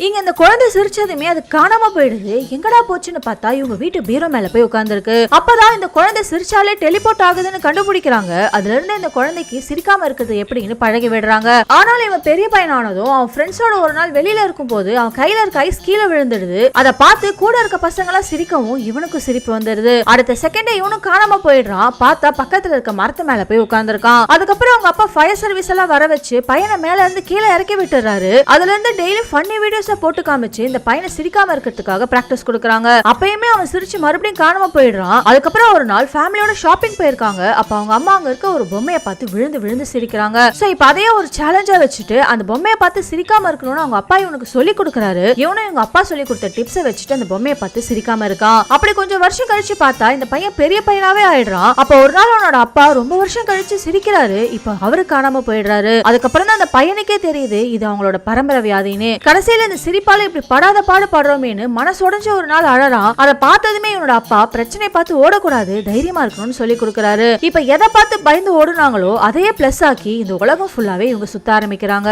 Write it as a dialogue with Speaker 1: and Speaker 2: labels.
Speaker 1: இங்க இந்த குழந்தை சிரிச்சதுமே அது காணாம போயிடுது. எங்கடா போச்சுன்னு பார்த்தா இவங்க வீட்டு பீரோ மேல போய் உட்கார்ந்துருக்கு. அப்பதான் இந்த குழந்தை சிரிச்சாலே டெலிபோர்ட் ஆகுதுன்னு கண்டுபிடிக்கிறாங்க. அதுல இருந்து இந்த குழந்தைக்கு சிரிக்காம இருக்குது எப்படின்னு பழகி விடுறாங்க. ஆனாலும் இவன் பெரிய பையனானதும் அவன் ஃப்ரெண்ட்ஸோட ஒரு நாள் வெளியில இருக்கும் போது அவன் கையில இருக்க ஐஸ் கீழே விழுந்துடுது. அதை பார்த்து கூட இருக்க பசங்க எல்லாம் சிரிக்கவும் இவனுக்கு சிரிப்பு வந்துருது. அடுத்த செகண்டே இவனும் காணாம போயிடுறான். பார்த்தா பக்கத்துல இருக்க மரத்து மேல போய் உட்கார்ந்துருக்கான். அதுக்கப்புறம் அவங்க அப்பா ஃபயர் சர்வீஸ் எல்லாம் வர வச்சு பையனை மேல இருந்து கீழே இறக்கி விட்டுறாரு. அதுல இருந்து டெய்லி ஃபன்னி வீடியோஸ போட்டு காமிச்சு இந்த பையனை சிரிக்காம இருக்கிறதுக்காக பிராக்டிஸ் கொடுக்குறாங்க. அப்பயுமே அவன் சிரிச்சு மறுபடியும் காணாம போயிடுறான். அதுக்கப்புறம் ஒரு நாள் ஃபேமிலியோட ஷாப்பிங் போயிருக்காங்க. அப்ப அவங்க அம்மா அங்க இருக்க ஒரு பொம்மையை பார்த்து விழுந்து விழுந்து சிரிக்கிறாங்க. சோ இப்ப அதையே ஒரு சேலஞ்சா வச்சுட்டு அந்த பொம்மையை பார்த்து சிரிக்காம இருக்கணும்னு அவங்க அப்பா இவனுக்கு சொல்லி கொடுக்குறாரு. இவனும் இவங்க அப்பா சொல்லி கொடுத்த டிப்ஸை வச்சுட்டு அந்த பொம்மையை பார்த்து சிரிக்காம இருக்கான். அப்படி கொஞ்சம் வருஷம் கழிச்சு பார்த்தா இந்த பையன் பெரிய பையனாவே ஆயிடுறான். அப்ப ஒரு நாள் அவனோட அப்பா ரொம்ப வருஷம் கழிச்சு சிரிக்கிறாரு. இப்ப அவரு காணாம போயிடுறாரு. அதுக்கப்புறம் தான் அந்த பையனுக்கே தெரியுது இது அவங்களோட பரம்பரை வியாதின்னு. கடைசியில இந்த சிரிப்பால இப்படி படாத பாடு படுறோமேனு மனசுடைஞ்ச ஒரு நாள் அழறான். அதை பார்த்ததுமே இவனோட அப்பா பிரச்சனை பார்த்து ஓடக்கூடாது, தைரியமா இருக்கணும்னு சொல்லி கொடுக்குறாரு. இப்ப எதை பார்த்து பயந்து ஓடுனாங்களோ அதையே பிளஸ் ஆக்கி இந்த உலகம் ஃபுல்லாவே இவங்க சுத்த ஆரம்பிக்கிறாங்க.